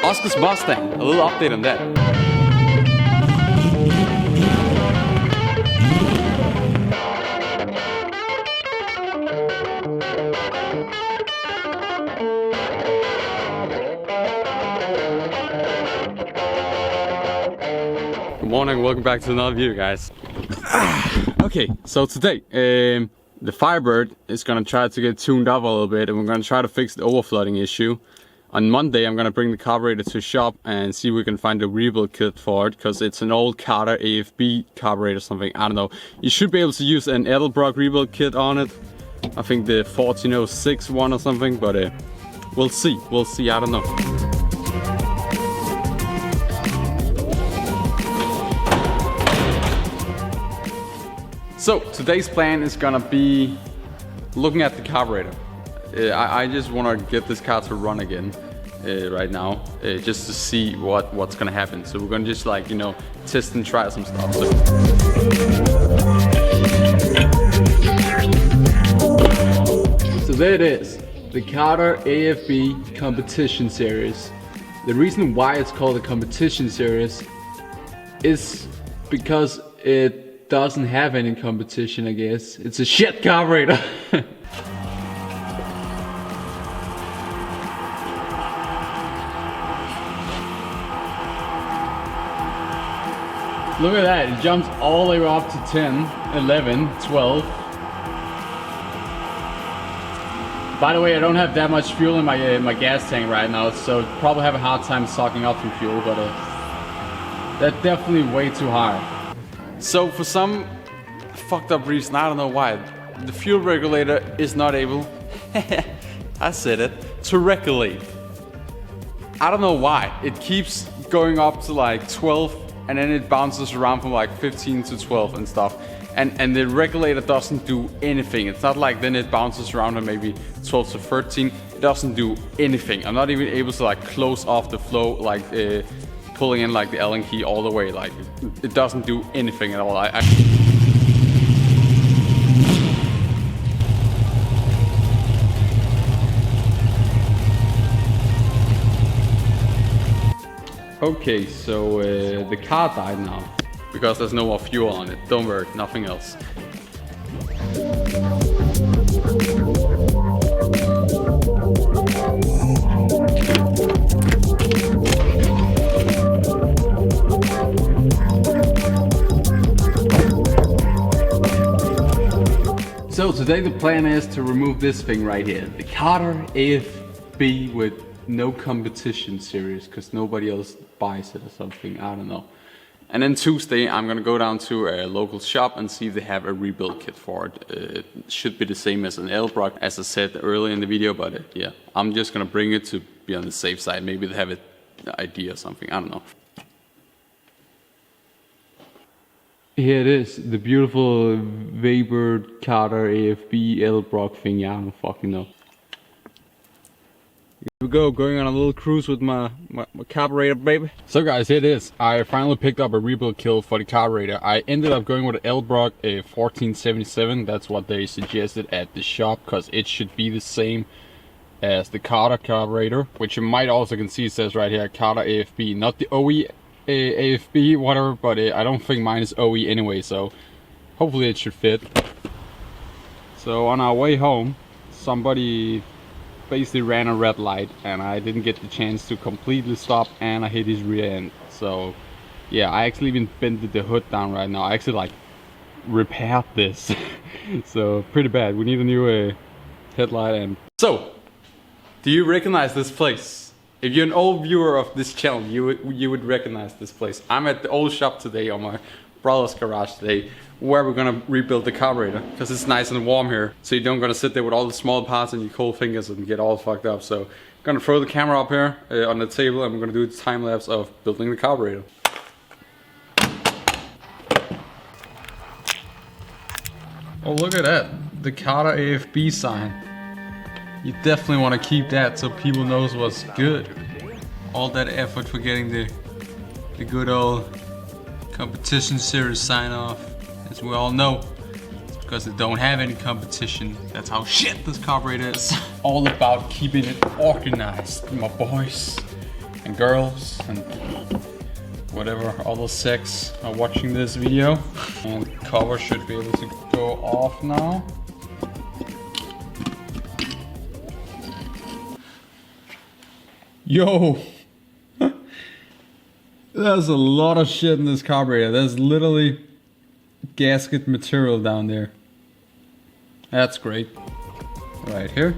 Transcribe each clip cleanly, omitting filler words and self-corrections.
Oscar's Mustang, a little update on that. Good morning, welcome back to another video, guys. Okay, so today, the Firebird is gonna try to get tuned up a little bit, and we're gonna try to fix the overflooding issue. On Monday, I'm gonna bring the carburetor to the shop and see if we can find a rebuild kit for it, because it's an old Carter AFB carburetor or something, I don't know. You should be able to use an Edelbrock rebuild kit on it. I think the 1406 one or something, but we'll see, I don't know. So today's plan is gonna be looking at the carburetor. I just want to get this car to run again right now, just to see what's gonna happen. So we're gonna just, like, you know, test and try some stuff. So there it is, the Carter AFB competition series. The reason why it's called a competition series is because it doesn't have any competition, I guess. It's a shit carburetor. Look at that, it jumps all the way up to 10, 11, 12. By the way, I don't have that much fuel in my gas tank right now, so probably have a hard time sucking up some fuel, but that's definitely way too high. So for some fucked up reason, I don't know why, the fuel regulator is not able, I said it, to regulate. I don't know why. It keeps going up to like 12 and then it bounces around from like 15 to 12 and stuff. And the regulator doesn't do anything. It's not like then it bounces around and maybe 12 to 13. It doesn't do anything. I'm not even able to like close off the flow, like pulling in like the Allen key all the way. Like it doesn't do anything at all. Okay, so the car died now because there's no more fuel on it. Don't worry, nothing else. So today the plan is to remove this thing right here, the Carter AFB with no competition series, because nobody else buys it or something, I don't know. And then Tuesday I'm gonna go down to a local shop and see if they have a rebuild kit for it. It should be the same as an Edelbrock, as I said earlier in the video, but yeah, I'm just gonna bring it to be on the safe side. Maybe they have an idea or something, I don't know. Here it is, the beautiful Firebird Carter AFB Edelbrock thing, I don't fucking know. Here we go, going on a little cruise with my carburetor, baby. So guys, here it is. I finally picked up a rebuild kit for the carburetor. I ended up going with an Edelbrock, a 1477. That's what they suggested at the shop, because it should be the same as the Carter carburetor, which you might also can see it says right here, Carter AFB, not the OE AFB, whatever, but I don't think mine is OE anyway, so hopefully it should fit. So on our way home, somebody basically ran a red light and I didn't get the chance to completely stop, and I hit his rear end. So yeah, I actually even bent the hood down right now. I actually like repaired this. So pretty bad. We need a new headlight. And so, do you recognize this place? If you're an old viewer of this channel, you would recognize this place. I'm at the old shop today, on my brother's garage today, where we're gonna rebuild the carburetor, because it's nice and warm here, so you don't gonna sit there with all the small parts in your cold fingers and get all fucked up. So I'm gonna throw the camera up here on the table, and we're gonna do a time lapse of building the carburetor. Oh, look at that, the Carter AFB sign. You definitely want to keep that so people knows what's good. All that effort for getting the good old competition series sign off, as we all know, it's because they don't have any competition. That's how shit this carburetor is. All about keeping it organized, my boys. and girls and whatever other sex are watching this video. And the cover should be able to go off now. Yo! There's a lot of shit in this carburetor. There's literally gasket material down there. That's great. Right here.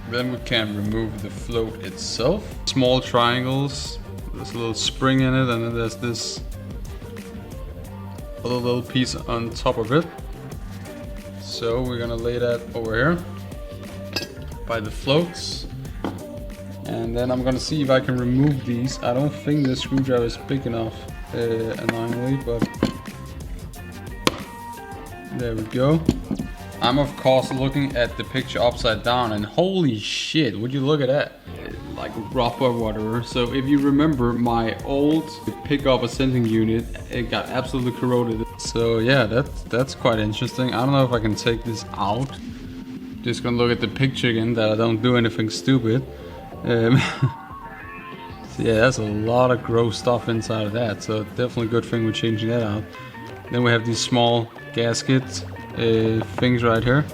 Then we can remove the float itself. Small triangles. There's a little spring in it, and then there's this other little piece on top of it. So we're gonna lay that over here by the floats. And then I'm gonna see if I can remove these. I don't think this screwdriver is big enough, annoyingly, but there we go. I'm of course looking at the picture upside down, and holy shit, would you look at that? Like rubber or whatever. So if you remember my old pickup ascending unit, it got absolutely corroded. So yeah, that's quite interesting. I don't know if I can take this out. Just gonna look at the picture again, that I don't do anything stupid. So yeah, that's a lot of gross stuff inside of that, so definitely good thing we're changing that out. Then we have these small gaskets things right here.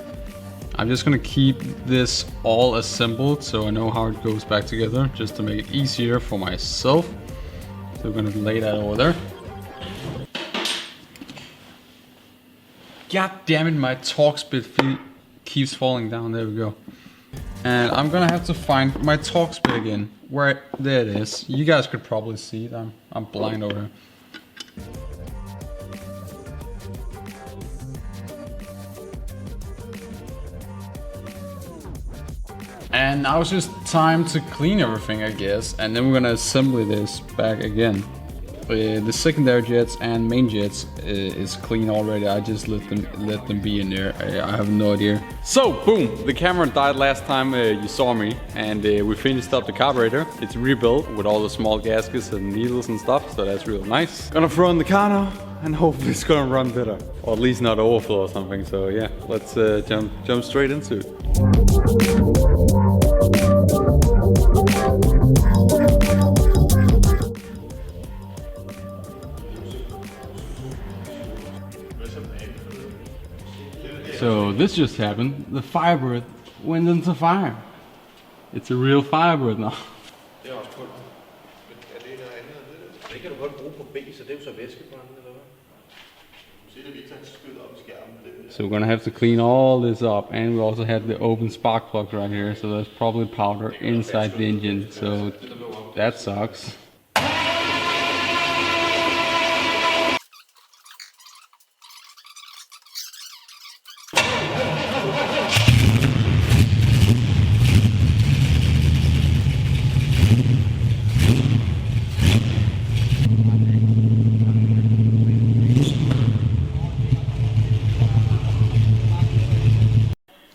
I'm just gonna keep this all assembled so I know how it goes back together, just to make it easier for myself. So we're gonna lay that over there. God damn it, my Torx bit keeps falling down. There we go. And I'm gonna have to find my Torx bit again. There it is. You guys could probably see it. I'm blind over here. And now it's just time to clean everything, I guess. And then we're gonna assemble this back again. The secondary jets and main jets is clean already. I just let them be in there. I have no idea. So boom, the camera died last time you saw me, and we finished up the carburetor. It's rebuilt with all the small gaskets and needles and stuff, so that's real nice. Gonna throw in the car now, and hopefully it's gonna run better, or at least not overflow or something. So yeah, let's jump straight into it. So this just happened. The Firebird went into fire. It's a real Firebird now. Det er også koldt. Men er det noget andet? Det kan du godt bruge på B, så det er jo så væskebrændende, eller hvad? Se det, Viktor skyder op i skærmen. So we're gonna have to clean all this up, and we also had the open spark plugs right here, so there's probably powder inside the engine, so that sucks.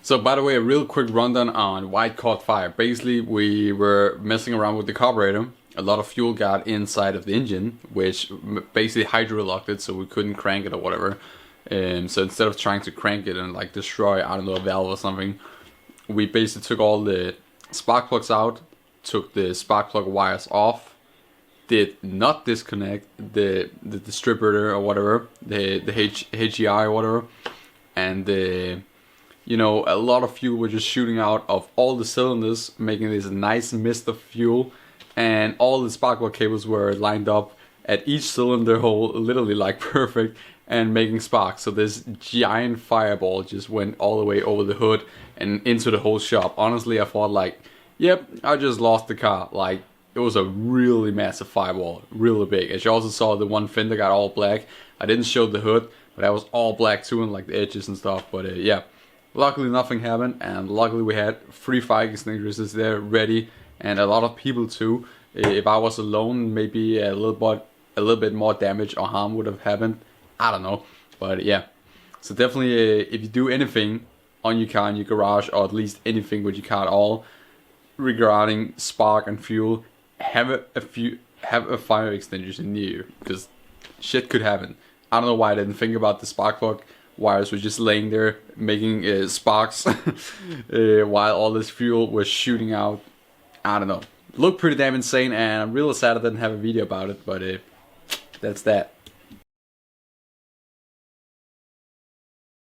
So by the way, a real quick rundown on why it caught fire. Basically, we were messing around with the carburetor. A lot of fuel got inside of the engine, which basically hydro-locked it, so we couldn't crank it or whatever. So instead of trying to crank it and like destroy, I don't know, a valve or something, we basically took all the spark plugs out, took the spark plug wires off, did not disconnect the distributor or whatever, the HEI or whatever, and you know, a lot of fuel was just shooting out of all the cylinders, making this nice mist of fuel, and all the spark plug cables were lined up at each cylinder hole, literally like perfect, and making sparks. So this giant fireball just went all the way over the hood and into the whole shop. Honestly, I thought like, yep, I just lost the car. Like, it was a really massive fireball, really big. As you also saw, the one fender got all black. I didn't show the hood, but that was all black too, and like the edges and stuff. But yeah. Luckily nothing happened, and luckily we had 3 fire extinguishers there ready, and a lot of people too. If I was alone, maybe a little bit more damage or harm would have happened. I don't know, but yeah. So definitely, if you do anything on your car in your garage, or at least anything with your car at all, regarding spark and fuel, have a fire extinguisher near you, because shit could happen. I don't know why I didn't think about the spark plug wires were just laying there making sparks while all this fuel was shooting out I don't know. Looked pretty damn insane, and I'm really sad I didn't have a video about it, but that's that.